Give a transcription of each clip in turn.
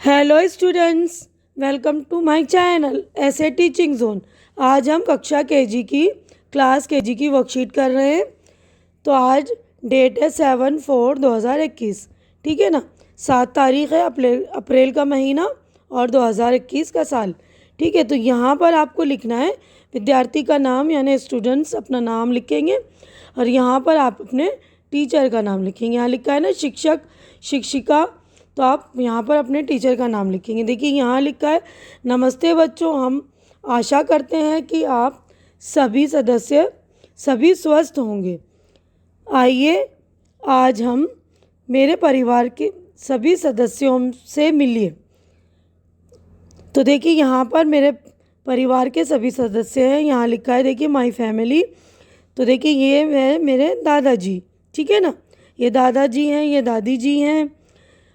Hello students, welcome to my channel ace teaching zone. आज हम कक्षा केजी की क्लास केजी की वर्कशीट कर रहे हैं। तो आज डेट है 7/4/2021, ठीक है ना। 7 तारीख है अप्रैल का महीना और 2021 का साल, ठीक है। तो यहाँ पर आपको लिखना है विद्यार्थी का नाम, यानी स्टूडेंट्स अपना नाम लिखेंगे और यहाँ पर आप अपने टीचर का नाम लिखेंगे। यहाँ लिखा है ना शिक्षक शिक्षिका, तो आप यहाँ पर अपने टीचर का नाम लिखेंगे। देखिए यहाँ लिखा है नमस्ते बच्चों, हम आशा करते हैं कि आप सभी सदस्य सभी स्वस्थ होंगे। आइए आज हम मेरे परिवार के सभी सदस्यों से मिलिए। तो देखिए यहाँ पर मेरे परिवार के सभी सदस्य हैं, यहाँ लिखा है देखिए माय फैमिली। तो देखिए ये है मेरे दादाजी, ठीक है ना। ये दादाजी हैं, ये दादी जी हैं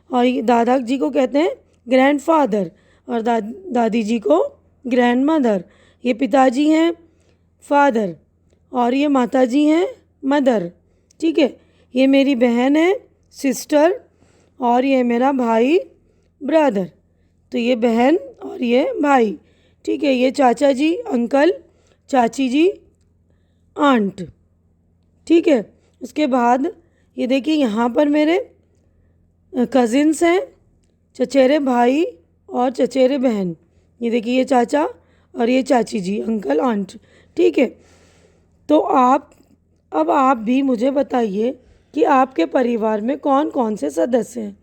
और ये दादाजी को कहते हैं ग्रैंडफादर और दादी जी को ग्रैंड मदर। ये पिताजी हैं फादर और ये माताजी हैं मदर, ठीक है। ये मेरी बहन है सिस्टर और ये मेरा भाई ब्रदर। तो ये बहन और ये भाई, ठीक है। ये चाचा जी अंकल, चाची जी आंट, ठीक है। उसके बाद ये देखिए यहाँ पर मेरे कज़िन्स हैं, चचेरे भाई और चचेरे बहन। ये देखिए ये चाचा और ये चाची जी अंकल आंट, ठीक है। तो अब आप भी मुझे बताइए कि आपके परिवार में कौन कौन से सदस्य हैं,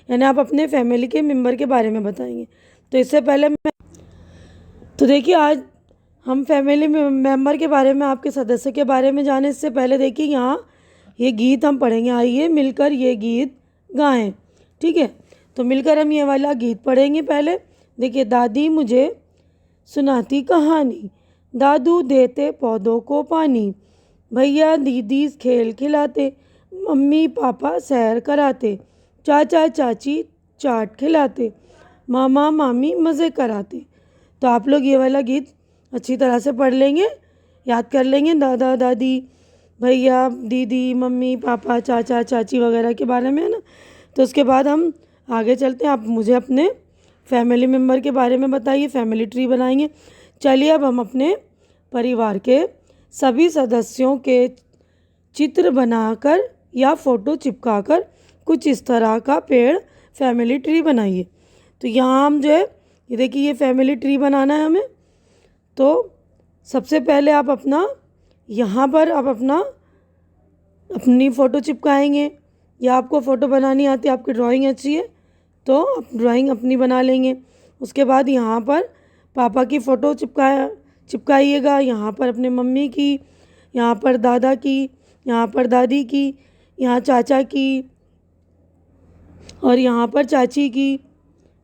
यानी आप अपने फैमिली के मेंबर के बारे में बताएंगे। तो इससे पहले तो देखिए आज हम फैमिली मेंबर के बारे में, आपके सदस्य के बारे में जाने इससे पहले देखिए यहाँ ये गीत हम पढ़ेंगे। आइए मिलकर ये गीत गाएं, ठीक है। तो मिलकर हम ये वाला गीत पढ़ेंगे। पहले देखिए दादी मुझे सुनाती कहानी, दादू देते पौधों को पानी, भैया दीदी खेल खिलाते, मम्मी पापा सैर कराते, चाचा चाची चाट खिलाते, मामा मामी मज़े कराते। तो आप लोग ये वाला गीत अच्छी तरह से पढ़ लेंगे, याद कर लेंगे दादा दादी भैया दीदी मम्मी पापा चाचा चाची वगैरह के बारे में, है ना। तो उसके बाद हम आगे चलते हैं। आप मुझे अपने फैमिली मेम्बर के बारे में बताइए, फैमिली ट्री बनाएंगे। चलिए अब हम अपने परिवार के सभी सदस्यों के चित्र बनाकर या फ़ोटो चिपकाकर कुछ इस तरह का पेड़ फैमिली ट्री बनाइए। तो यहाँ हम जो है ये देखिए ये फैमिली ट्री बनाना है हमें। तो सबसे पहले आप अपना यहाँ पर आप अपनी फ़ोटो चिपकाएंगे, या आपको फ़ोटो बनानी आती है, आपकी ड्राइंग अच्छी है तो आप ड्राइंग अपनी बना लेंगे। उसके बाद यहाँ पर पापा की फ़ोटो चिपकाइएगा, यहाँ पर अपने मम्मी की, यहाँ पर दादा की, यहाँ पर दादी की, यहाँ चाचा की और यहाँ पर चाची की,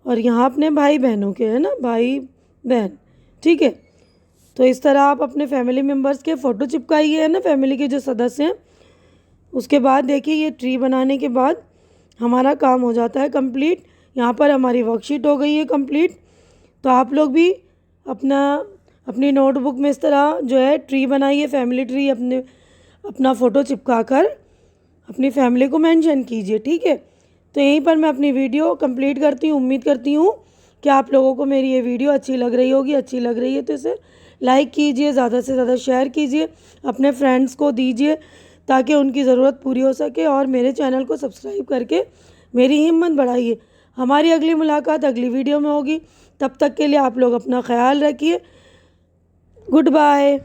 और यहाँ अपने भाई बहनों के, है ना, भाई बहन, ठीक है। तो इस तरह आप अपने फैमिली मेम्बर्स के फ़ोटो चिपकाइए, है ना, फैमिली के जो सदस्य हैं। उसके बाद देखिए ये ट्री बनाने के बाद हमारा काम हो जाता है कंप्लीट। यहाँ पर हमारी वर्कशीट हो गई है कंप्लीट। तो आप लोग भी अपनी नोटबुक में इस तरह जो है ट्री बनाइए, फैमिली ट्री, अपना फ़ोटो चिपका कर अपनी फैमिली को मेंशन कीजिए, ठीक है। तो यहीं पर मैं अपनी वीडियो कंप्लीट करती हूँ। उम्मीद करती हूँ कि आप लोगों को मेरी ये वीडियो अच्छी लग रही होगी। अच्छी लग रही है तो इसे लाइक कीजिए, ज़्यादा से ज़्यादा शेयर कीजिए, अपने फ्रेंड्स को दीजिए ताकि उनकी ज़रूरत पूरी हो सके, और मेरे चैनल को सब्सक्राइब करके मेरी हिम्मत बढ़ाइए। हमारी अगली मुलाकात अगली वीडियो में होगी। तब तक के लिए आप लोग अपना ख्याल रखिए। Good bye.